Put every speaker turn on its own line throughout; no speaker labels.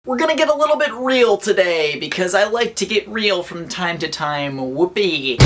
We're gonna get a little bit real today, because I like to get real from time to time. Whoopee.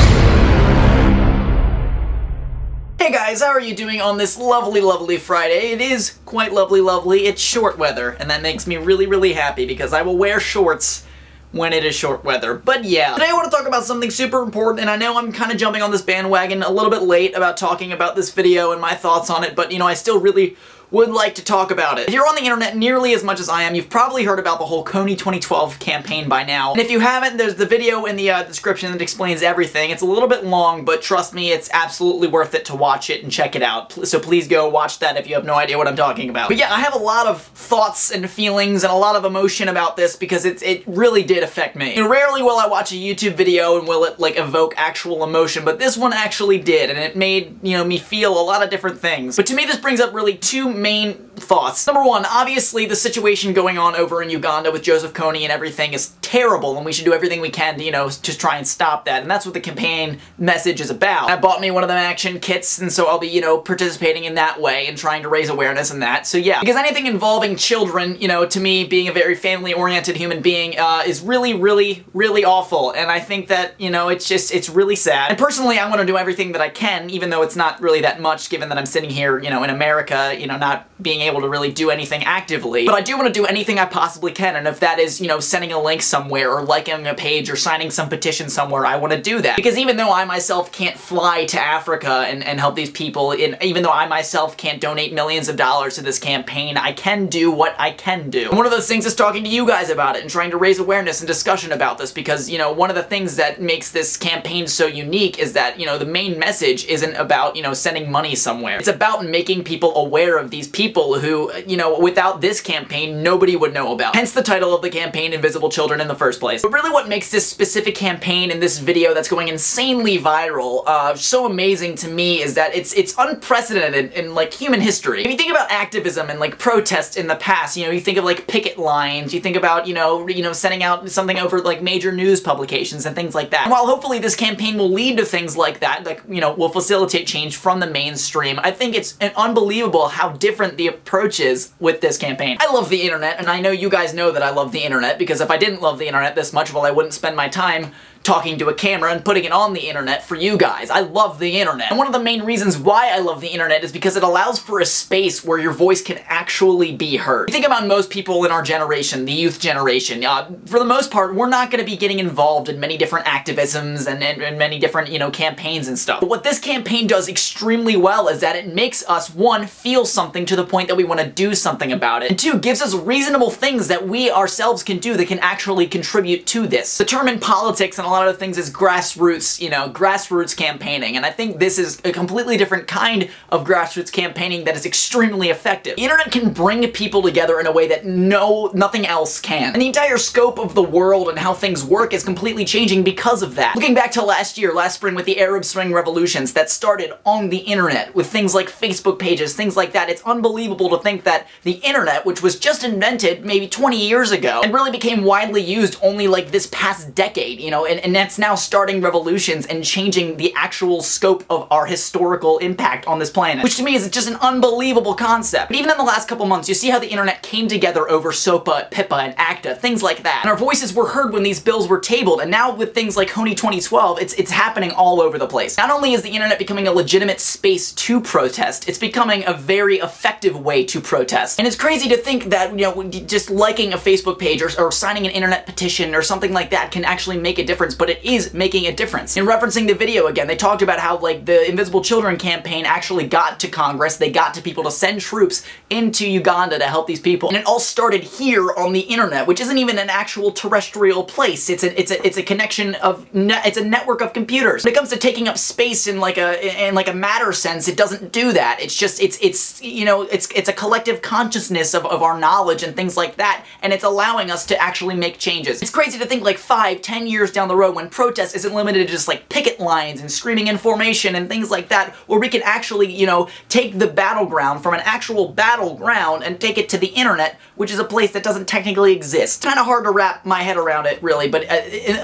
Hey guys, how are you doing on this lovely, lovely Friday? It is quite lovely. It's short weather, and that makes me really, really happy, because I will wear shorts when it is short weather. But yeah, today I want to talk about something super important, and I know I'm kind of jumping on this bandwagon a little bit late about talking about this video and my thoughts on it, but you know, I still really would like to talk about it. If you're on the internet nearly as much as I am, you've probably heard about the whole Kony 2012 campaign by now. And if you haven't, there's the video in the description that explains everything. It's a little bit long, but trust me, it's absolutely worth it to watch it and check it out. So please go watch that if you have no idea what I'm talking about. But yeah, I have a lot of thoughts and feelings and a lot of emotion about this because it really did affect me. And rarely will I watch a YouTube video and will it like evoke actual emotion, but this one actually did, and it made, you know, me feel a lot of different things. But to me, this brings up really two main thoughts. Number one, obviously the situation going on over in Uganda with Joseph Kony and everything is terrible, and we should do everything we can to, you know, just try and stop that, and that's what the campaign message is about. I bought me one of them action kits, and so I'll be, you know, participating in that way and trying to raise awareness in that, so yeah. Because anything involving children, you know, to me, being a very family-oriented human being, is really, really awful, and I think that, you know, it's really sad. And personally, I want to do everything that I can, even though it's not really that much, given that I'm sitting here, you know, in America, you know, not being able to really do anything actively. But I do want to do anything I possibly can, and if that is, you know, sending a link somewhere, or liking a page, or signing some petition somewhere, I want to do that. Because even though I myself can't fly to Africa and help these people, even though I myself can't donate millions of dollars to this campaign, I can do what I can do. And one of those things is talking to you guys about it, and trying to raise awareness and discussion about this, because, you know, one of the things that makes this campaign so unique is that, you know, the main message isn't about, you know, sending money somewhere. It's about making people aware of these people who, you know, without this campaign, nobody would know about. Hence the title of the campaign, Invisible Children, in the first place. But really what makes this specific campaign and this video that's going insanely viral so amazing to me is that it's unprecedented in, like, human history. If you think about activism and, like, protests in the past, you know, you think of, like, picket lines, you think about, you know, sending out something over, like, major news publications and things like that. And while hopefully this campaign will lead to things like that, like, you know, will facilitate change from the mainstream, I think it's unbelievable how different the approach is with this campaign. I love the internet, and I know you guys know that I love the internet, because if I didn't love the internet this much, well, I wouldn't spend my time talking to a camera and putting it on the internet for you guys. I love the internet. And one of the main reasons why I love the internet is because it allows for a space where your voice can actually be heard. You think about most people in our generation, the youth generation, for the most part, we're not going to be getting involved in many different activisms and many different, you know, campaigns and stuff. But what this campaign does extremely well is that it makes us, one, feel something to the point that we want to do something about it, and two, gives us reasonable things that we ourselves can do that can actually contribute to this. The term in politics and a lot of things is grassroots, you know, grassroots campaigning, and I think this is a completely different kind of grassroots campaigning that is extremely effective. The internet can bring people together in a way that nothing else can. And the entire scope of the world and how things work is completely changing because of that. Looking back to last spring with the Arab Spring revolutions that started on the internet with things like Facebook pages, things like that, it's unbelievable to think that the internet, which was just invented maybe 20 years ago and really became widely used only like this past decade, you know, and that's now starting revolutions and changing the actual scope of our historical impact on this planet, which to me is just an unbelievable concept. But even in the last couple months, you see how the internet came together over SOPA, PIPA, and ACTA, things like that. And our voices were heard when these bills were tabled, and now with things like Kony 2012, it's happening all over the place. Not only is the internet becoming a legitimate space to protest, it's becoming a very effective way to protest. And it's crazy to think that, you know, just liking a Facebook page or signing an internet petition or something like that can actually make a difference, but it is making a difference. In referencing the video again, they talked about how, like, the Invisible Children campaign actually got to Congress, they got to people to send troops into Uganda to help these people. And it all started here on the internet, which isn't even an actual terrestrial place. It's a connection of, it's a network of computers. When it comes to taking up space in like a matter sense, it doesn't do that. It's just, you know, it's a collective consciousness of our knowledge and things like that, and it's allowing us to actually make changes. It's crazy to think like 5-10 years down the road when protest isn't limited to just like picket lines and screaming in formation and things like that, where we can actually, you know, take the battleground from an actual battleground and take it to the internet, which is a place that doesn't technically exist. It's kind of hard to wrap my head around it, really, but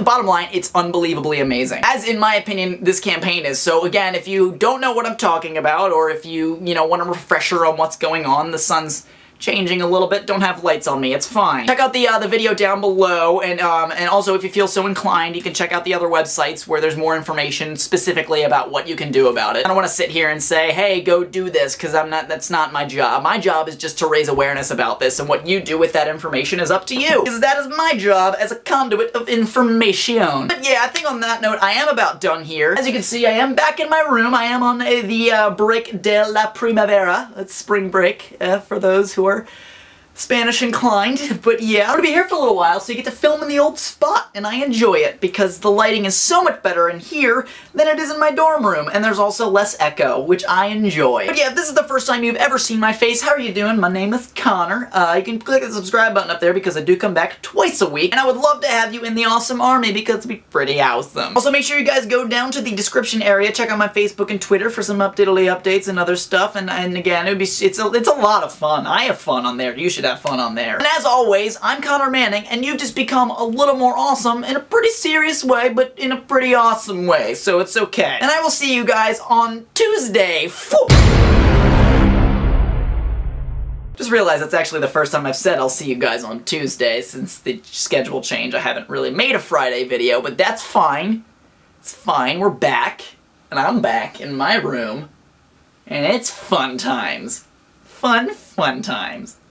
bottom line, it's unbelievably amazing. As in my opinion, this campaign is. So again, if you don't know what I'm talking about, or if you know, want a refresher on what's going on, the sun's changing a little bit. Don't have lights on me. It's fine. Check out the video down below, and also if you feel so inclined, you can check out the other websites where there's more information specifically about what you can do about it. I don't want to sit here and say, hey, go do this, because that's not my job. My job is just to raise awareness about this, and what you do with that information is up to you, because that is my job as a conduit of information. But yeah, I think on that note, I am about done here. As you can see, I am back in my room. I am on the break de la primavera. That's spring break, for those who are Spanish inclined, but yeah, I'm gonna be here for a little while, so you get to film in the old spot, and I enjoy it, because the lighting is so much better in here than it is in my dorm room, and there's also less echo, which I enjoy. But yeah, if this is the first time you've ever seen my face, how are you doing? My name is Connor. You can click the subscribe button up there, because I do come back twice a week, and I would love to have you in the awesome army, because it'd be pretty awesome. Also, make sure you guys go down to the description area, check out my Facebook and Twitter for some updates and other stuff, and again, it's a lot of fun. I have fun on there. You should have fun on there. And as always, I'm Connor Manning, and you've just become a little more awesome in a pretty serious way, but in a pretty awesome way, so it's okay. And I will see you guys on Tuesday. Just realized that's actually the first time I've said I'll see you guys on Tuesday since the schedule change. I haven't really made a Friday video, but that's fine. It's fine. We're back. And I'm back in my room. And it's fun times. Fun times.